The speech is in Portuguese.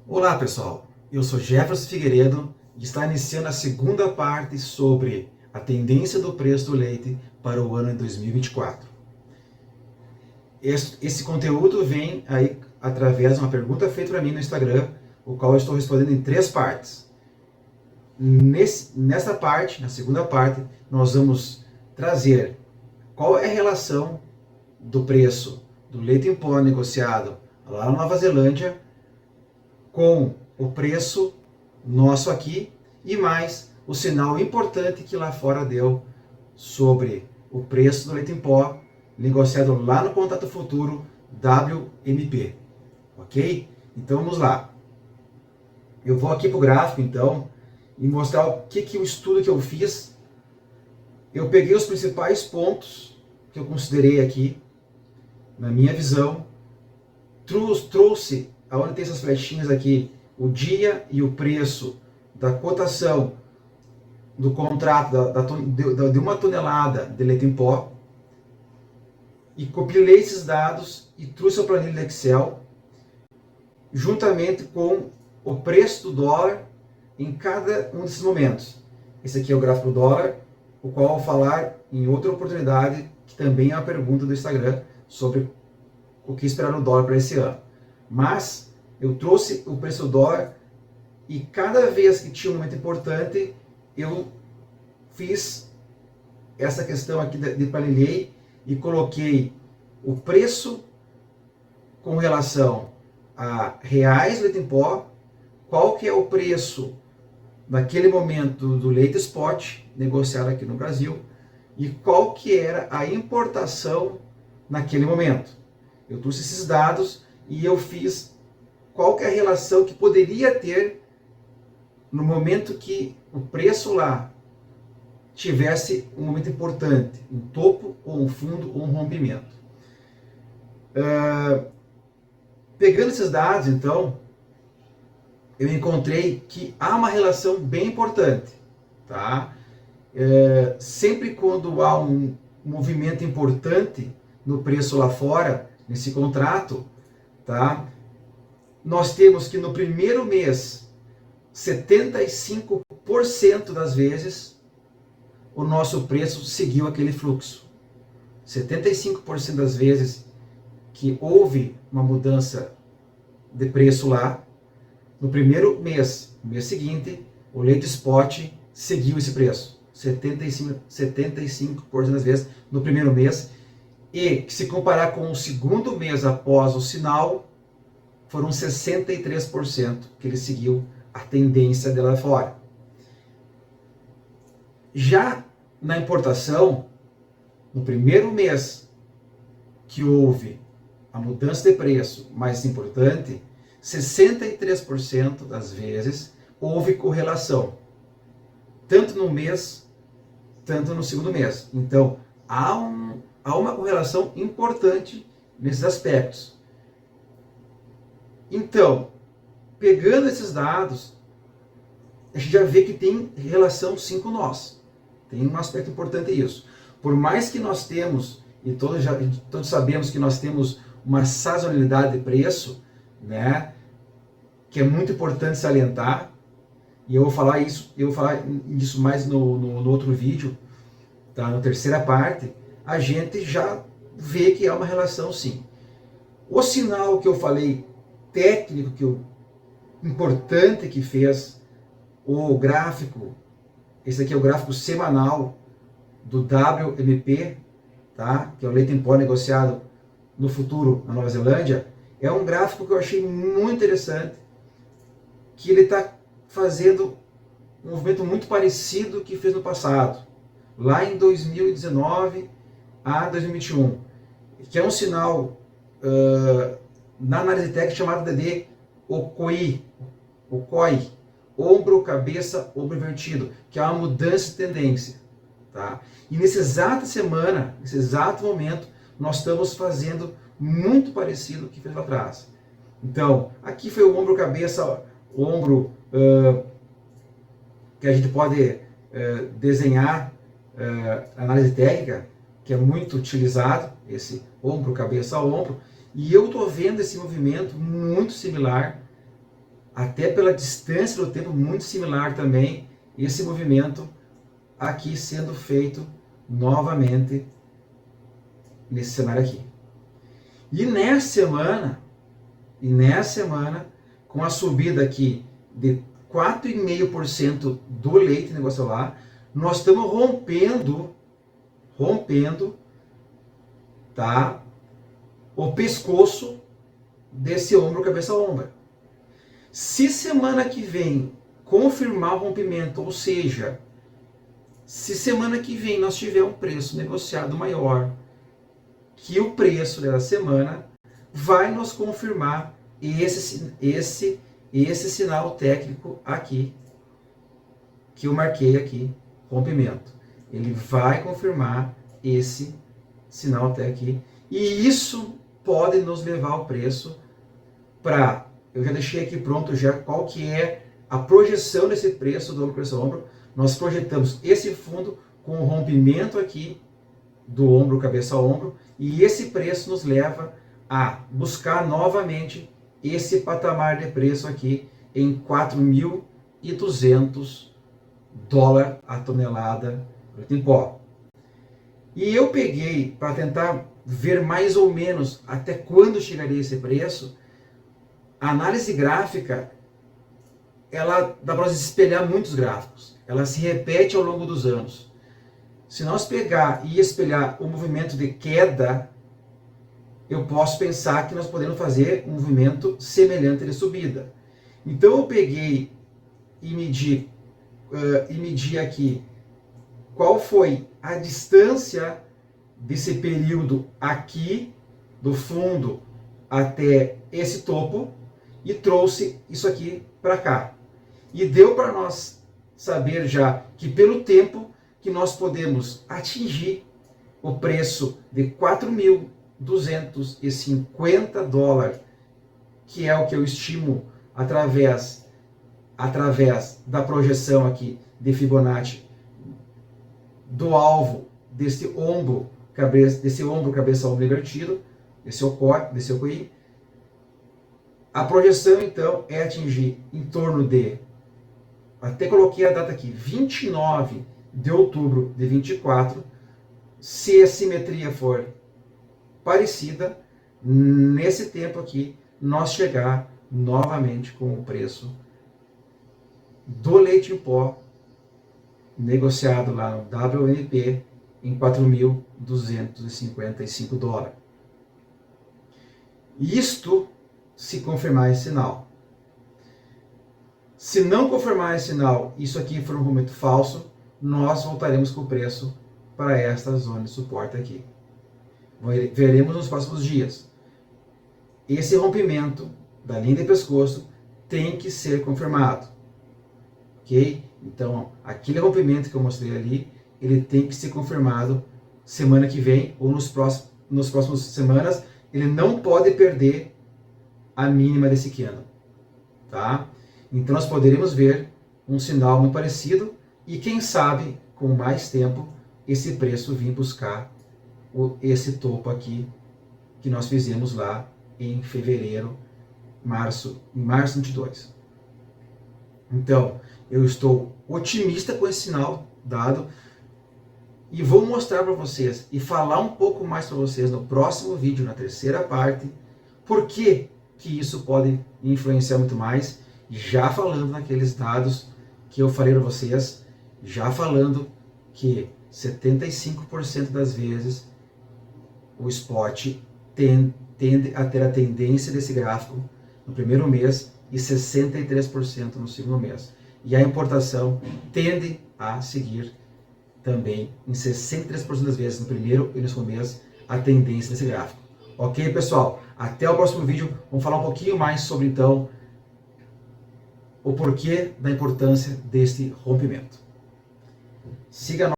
Olá pessoal, eu sou Jefferson Figueiredo e está iniciando a segunda parte sobre a tendência do preço do leite para o ano de 2024. Esse conteúdo vem aí através de uma pergunta feita para mim no Instagram, o qual eu estou respondendo em 3 partes. Nesta parte, na segunda parte, nós vamos trazer qual é a relação do preço do leite em pó negociado lá na Nova Zelândia com o preço nosso aqui e mais o sinal importante que lá fora deu sobre o preço do leite em pó negociado lá no contrato futuro WMP, ok? Então vamos lá. Eu vou aqui para o gráfico então e mostrar o que o estudo que eu fiz. Eu peguei os principais pontos que eu considerei aqui na minha visão, trouxe aonde tem essas flechinhas aqui o dia e o preço da cotação do contrato de 1 tonelada de leite em pó e compilei esses dados e trouxe a planilha do Excel juntamente com o preço do dólar em cada um desses momentos. Esse aqui é o gráfico do dólar, o qual eu vou falar em outra oportunidade, que também é uma pergunta do Instagram sobre o que esperar no dólar para esse ano. Mas eu trouxe o preço do dólar e cada vez que tinha um momento importante, eu fiz essa questão aqui de planilhei e coloquei o preço com relação a reais do leite em pó, qual que é o preço naquele momento do leite spot negociado aqui no Brasil e qual que era a importação naquele momento. Eu trouxe esses dados e eu fiz qual que é a relação que poderia ter no momento que o preço lá tivesse um momento importante, um topo ou um fundo ou um rompimento. Pegando esses dados, então, eu encontrei que há uma relação bem importante, tá? Sempre quando há um movimento importante no preço lá fora, nesse contrato, tá? Nós temos que no primeiro mês, 75% das vezes, o nosso preço seguiu aquele fluxo. 75% das vezes que houve uma mudança de preço lá, no primeiro mês, no mês seguinte, o leite spot seguiu esse preço. 75% das vezes no primeiro mês. E se comparar com o segundo mês após o sinal, foram 63% que ele seguiu a tendência de lá fora. Já na importação, no primeiro mês que houve a mudança de preço mais importante, 63% das vezes houve correlação, tanto no mês, tanto no segundo mês. Então, há uma correlação importante nesses aspectos. Então, pegando esses dados, a gente já vê que tem relação sim com nós. Tem um aspecto importante isso. Por mais que nós temos, e todos sabemos que nós temos uma sazonalidade de preço, né, que é muito importante salientar, e eu vou falar isso mais no outro vídeo, tá, na terceira parte, a gente já vê que há uma relação sim. O sinal que eu falei técnico, importante que fez o gráfico, esse aqui é o gráfico semanal do WMP, tá? Que é o leite em pó negociado no futuro na Nova Zelândia, é um gráfico que eu achei muito interessante, que ele está fazendo um movimento muito parecido que fez no passado, lá em 2019 a 2021, que é um sinal na análise técnica chamado de OCOI, ombro, cabeça, ombro invertido, que é uma mudança de tendência. Tá? E nessa exata semana, nesse exato momento, nós estamos fazendo muito parecido com o que fez lá atrás. Então, aqui foi o ombro, cabeça, ombro, que a gente pode desenhar análise técnica, que é muito utilizado, esse ombro, cabeça, ombro, e eu estou vendo esse movimento muito similar até pela distância do tempo, muito similar também, esse movimento aqui sendo feito novamente nesse cenário aqui. E nessa semana, com a subida aqui de 4,5% do leite negociado lá, nós estamos rompendo, tá, o pescoço desse ombro, cabeça, ombro. Se semana que vem confirmar o rompimento, ou seja, se semana que vem nós tiver um preço negociado maior que o preço dessa semana, vai nos confirmar esse sinal técnico aqui, que eu marquei aqui, rompimento. Ele vai confirmar esse sinal técnico aqui, e isso pode nos levar ao preço para, eu já deixei aqui pronto já qual que é a projeção desse preço do ombro, cabeça, ombro. Nós projetamos esse fundo com o rompimento aqui do ombro, cabeça, ombro, e esse preço nos leva a buscar novamente esse patamar de preço aqui em 4.200 dólares a tonelada em pó. E eu peguei para tentar ver mais ou menos até quando chegaria esse preço. A análise gráfica, ela dá para espelhar muitos gráficos. Ela se repete ao longo dos anos. Se nós pegar e espelhar o movimento de queda, eu posso pensar que nós podemos fazer um movimento semelhante de subida. Então eu peguei e medi aqui qual foi a distância desse período aqui, do fundo até esse topo, e trouxe isso aqui para cá. E deu para nós saber já que pelo tempo que nós podemos atingir o preço de 4.250 dólares, que é o que eu estimo através da projeção aqui de Fibonacci do alvo desse ombro, cabeça, ombro invertido, desse OCI. A projeção, então, é atingir em torno de, até coloquei a data aqui, 29 de outubro de 24, se a simetria for parecida, nesse tempo aqui, nós chegar novamente com o preço do leite em pó, negociado lá no WNP, em 4.255 dólares. Isto se confirmar esse sinal. Se não confirmar esse sinal, isso aqui for um rompimento falso, nós voltaremos com o preço para esta zona de suporte aqui. Veremos nos próximos dias. Esse rompimento da linha de pescoço tem que ser confirmado. Ok? Então, aquele rompimento que eu mostrei ali, ele tem que ser confirmado semana que vem ou nos próximos semanas. Ele não pode perder a mínima desse candle, tá? Então nós poderemos ver um sinal muito parecido e quem sabe com mais tempo esse preço vir buscar esse topo aqui que nós fizemos lá em fevereiro, em março de 22. Então eu estou otimista com esse sinal dado e vou mostrar para vocês e falar um pouco mais para vocês no próximo vídeo, na terceira parte, por que isso pode influenciar muito mais, já falando naqueles dados que eu falei para vocês, já falando que 75% das vezes o spot tende a ter a tendência desse gráfico no primeiro mês e 63% no segundo mês. E a importação tende a seguir também em 63% das vezes no primeiro e no segundo mês a tendência desse gráfico. Ok, pessoal? Até o próximo vídeo. Vamos falar um pouquinho mais sobre, então, o porquê da importância deste rompimento. Siga